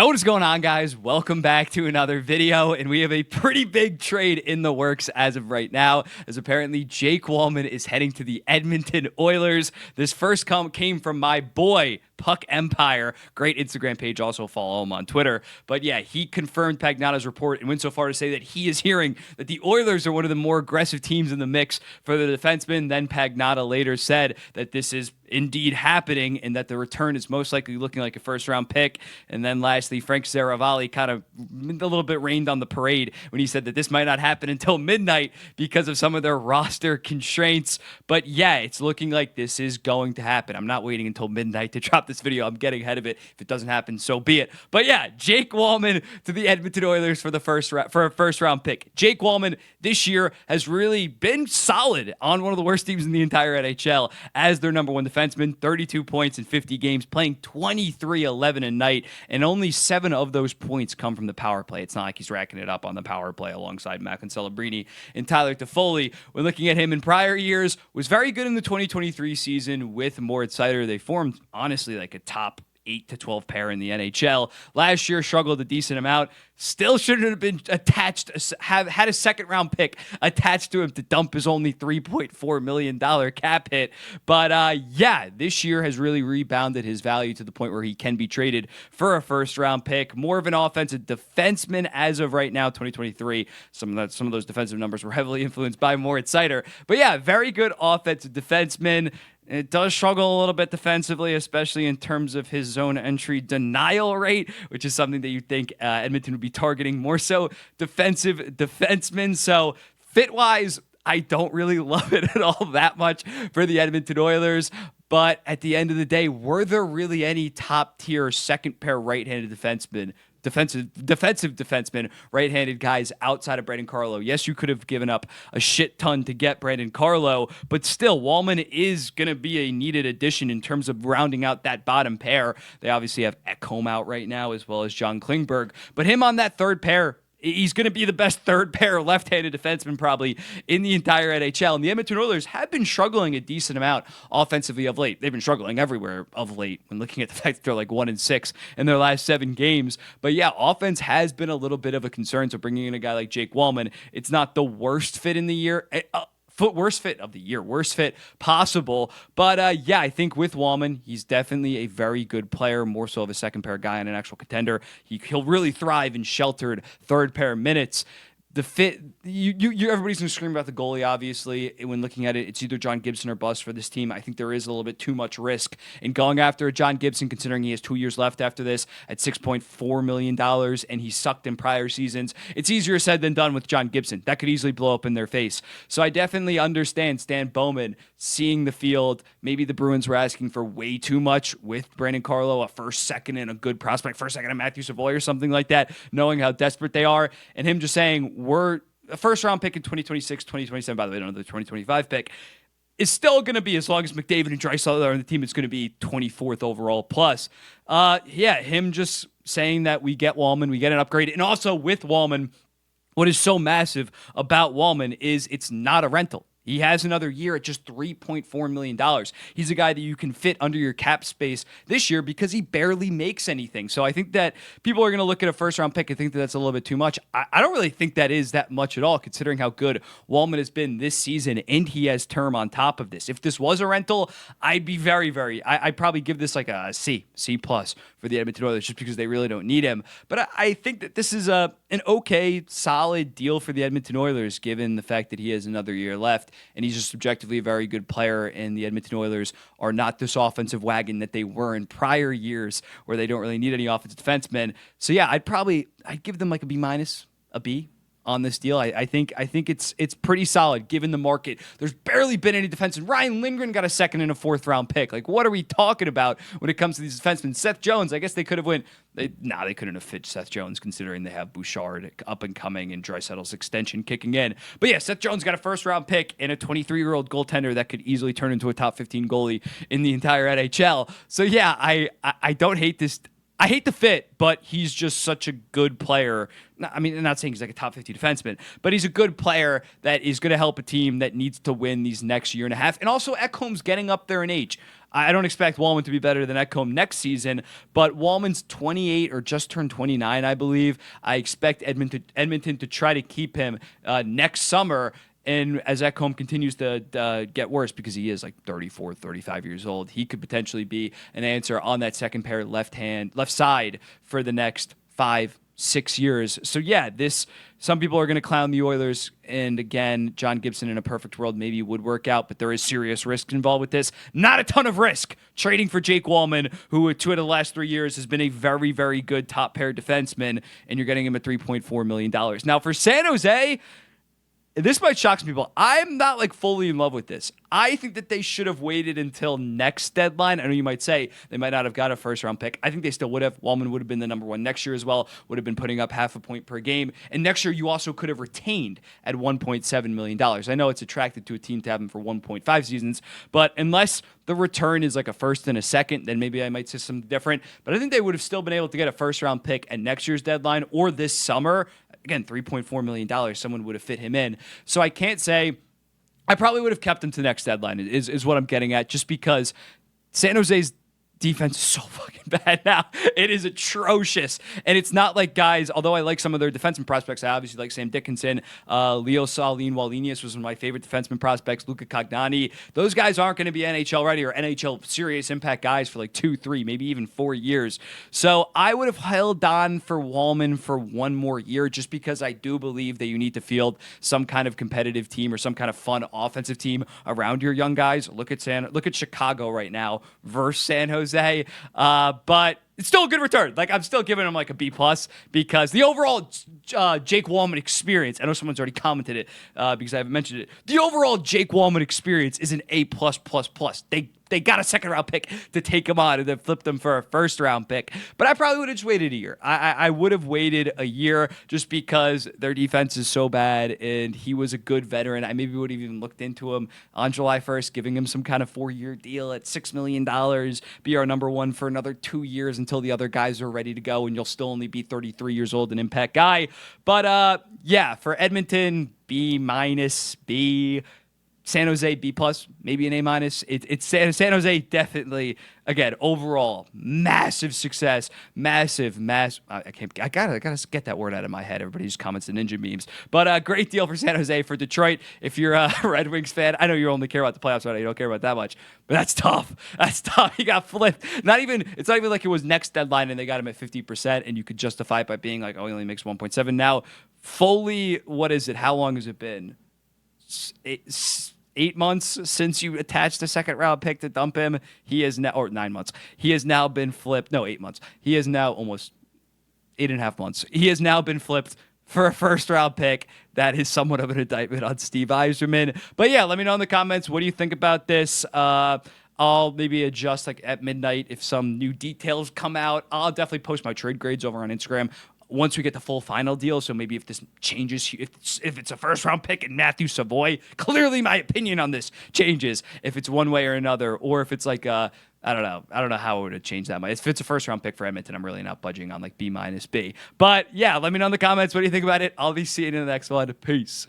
What is going on, guys? Welcome back to another video, and we have a pretty big trade in the works as of right now, as apparently Jake Walman is heading to the Edmonton Oilers. This first came from my boy, Puck Empire. Great Instagram page. Also follow him on Twitter. But yeah, he confirmed Pagnata's report and went so far to say that he is hearing that the Oilers are one of the more aggressive teams in the mix for the defenseman. Then Pagnata later said that this is indeed happening and that the return is most likely looking like a first-round pick. And then lastly, Frank Saravalli kind of a little bit rained on the parade when he said that this might not happen until midnight because of some of their roster constraints. But yeah, it's looking like this is going to happen. I'm not waiting until midnight to drop this video. I'm getting ahead of it. If it doesn't happen, so be it. But yeah, Jake Walman to the Edmonton Oilers for a first-round pick. Jake Walman this year has really been solid on one of the worst teams in the entire NHL as their number one defenseman, 32 points in 50 games, playing 23-11 a night, and only 7 of those points come from the power play. It's not like he's racking it up on the power play alongside Macklin Celebrini and Tyler Toffoli. When looking at him in prior years, was very good in the 2023 season with Moritz Seider. They formed, honestly, like a top 8 to 12 pair in the NHL. Last year struggled a decent amount. Still shouldn't have been attached, had a second-round pick attached to him to dump his only $3.4 million cap hit. But yeah, this year has really rebounded his value to the point where he can be traded for a first-round pick. More of an offensive defenseman as of right now, 2023. Some of those defensive numbers were heavily influenced by Moritz Seider. But yeah, very good offensive defenseman. It does struggle a little bit defensively, especially in terms of his zone entry denial rate, which is something that you'd think Edmonton would be targeting more so defensive defensemen. So fit-wise, I don't really love it at all that much for the Edmonton Oilers. But at the end of the day, were there really any top-tier second-pair right-handed defensive defensemen, right-handed guys outside of Brandon Carlo? Yes, you could have given up a shit ton to get Brandon Carlo, but still, Walman is going to be a needed addition in terms of rounding out that bottom pair. They obviously have Ekholm out right now, as well as John Klingberg, but him on that third pair, he's going to be the best third pair left-handed defenseman probably in the entire NHL. And the Edmonton Oilers have been struggling a decent amount offensively of late. They've been struggling everywhere of late when looking at the fact that they're like 1-6 in their last 7 games. But yeah, offense has been a little bit of a concern. So bringing in a guy like Jake Walman, it's not the worst fit in the year. Worst fit of the year, worst fit possible. But yeah, I think with Walman, he's definitely a very good player, more so of a second pair guy and an actual contender. He'll really thrive in sheltered third pair minutes. The fit, everybody's going to scream about the goalie, obviously. When looking at it, it's either John Gibson or bust for this team. I think there is a little bit too much risk in going after John Gibson, considering he has 2 years left after this at $6.4 million, and he sucked in prior seasons. It's easier said than done with John Gibson. That could easily blow up in their face. So I definitely understand Stan Bowman seeing the field. Maybe the Bruins were asking for way too much with Brandon Carlo, a first, second, and a good prospect, first, second, and Matthew Savoy or something like that, knowing how desperate they are, and him just saying, we're a first-round pick in 2026, 2027, by the way, another 2025 pick, is still going to be, as long as McDavid and Draisaitl are on the team, it's going to be 24th overall plus. Yeah, him just saying that we get Walman, we get an upgrade, and also with Walman, what is so massive about Walman is it's not a rental. He has another year at just $3.4 million. He's a guy that you can fit under your cap space this year because he barely makes anything. So I think that people are going to look at a first-round pick and think that that's a little bit too much. I don't really think that is that much at all, considering how good Walman has been this season, and he has term on top of this. If this was a rental, I'd be I'd probably give this like a C+ for the Edmonton Oilers, just because they really don't need him. But I think that this is an okay, solid deal for the Edmonton Oilers, given the fact that he has another year left. And he's just subjectively a very good player, and the Edmonton Oilers are not this offensive wagon that they were in prior years where they don't really need any offensive defensemen. So yeah, I'd give them like a B-, a B on this deal. I think it's pretty solid given the market. There's barely been any defensemen. Ryan Lindgren got a second and a 4th round pick. Like, what are we talking about when it comes to these defensemen? Seth Jones, I guess they could have they couldn't have fit Seth Jones, considering they have Bouchard up and coming and Draisaitl's extension kicking in. But yeah, Seth Jones got a 1st round pick and a 23-year-old goaltender that could easily turn into a top 15 goalie in the entire NHL. So yeah, I don't hate this. I hate the fit, but he's just such a good player. I mean, I'm not saying he's like a top 50 defenseman, but he's a good player that is going to help a team that needs to win these next year and a half. And also, Ekholm's getting up there in age. I don't expect Walman to be better than Ekholm next season, but Walman's 28 or just turned 29, I believe. I expect Edmonton to try to keep him next summer. And as Ekholm continues to get worse, because he is like 34, 35 years old, he could potentially be an answer on that second pair left side for the next 5-6 years. So yeah, some people are going to clown the Oilers, and again, John Gibson in a perfect world maybe would work out, but there is serious risk involved with this. Not a ton of risk trading for Jake Walman, who 2 of the last 3 years has been a very, very good top pair defenseman, and you're getting him at $3.4 million. Now for San Jose, this might shock some people. I'm not like fully in love with this. I think that they should have waited until next deadline. I know you might say they might not have got a first round pick. I think they still would have. Walman would have been the number one next year as well, would have been putting up half a point per game. And next year, you also could have retained at $1.7 million. I know it's attractive to a team to have him for 1.5 seasons, but unless the return is like a first and a second, then maybe I might say something different. But I think they would have still been able to get a first round pick at next year's deadline or this summer. Again, $3.4 million, someone would have fit him in. So I can't say, I probably would have kept him to next deadline is what I'm getting at, just because San Jose's defense is so fucking bad now. It is atrocious. And it's not like guys, although I like some of their defenseman prospects, I obviously like Sam Dickinson, Leo Saline Wallinius was one of my favorite defenseman prospects, Luca Cognani. Those guys aren't going to be NHL ready or NHL serious impact guys for like 2, 3, maybe even 4 years. So I would have held on for Walman for one more year, just because I do believe that you need to field some kind of competitive team or some kind of fun offensive team around your young guys. Look at Chicago right now versus San Jose. But it's still a good return. Like, I'm still giving him like a B+, because the overall Jake Walman experience, I know someone's already commented it because I haven't mentioned it. The overall Jake Walman experience is an A+++. They got a second round pick to take him on and then flip them for a first round pick. But I probably would have just waited a year. I would have waited a year just because their defense is so bad and he was a good veteran. I maybe would have even looked into him on July 1st, giving him some kind of 4-year deal at $6 million, be our number one for another 2 years until the other guys are ready to go, and you'll still only be 33 years old, an impact guy. But yeah, for Edmonton, B-, B. San Jose, B+, maybe an A-. It's San Jose, definitely, again, overall, massive success, massive. I gotta get that word out of my head. Everybody just comments the ninja memes. But a great deal for San Jose. For Detroit, if you're a Red Wings fan, I know you only care about the playoffs, right? You don't care about that much, but that's tough. That's tough. He got flipped. It's not even like it was next deadline and they got him at 50%, and you could justify it by being like, oh, he only makes 1.7. Now, fully, what is it? How long has it been? 8 months since you attached a second round pick to dump him. He is now, or 9 months. He has now been flipped. No, 8 months. He is now almost 8.5 months. He has now been flipped for a first round pick. That is somewhat of an indictment on Steve Yzerman. But yeah, let me know in the comments. What do you think about this? I'll maybe adjust like at midnight if some new details come out. I'll definitely post my trade grades over on Instagram once we get the full final deal. So maybe if this changes, if it's a first round pick and Matthew Savoy, clearly my opinion on this changes if it's one way or another, or if it's like I don't know how it would change that much. If it's a first round pick for Edmonton, I'm really not budging on like B-, B. But yeah, let me know in the comments what do you think about it. I'll be seeing you in the next one. Peace.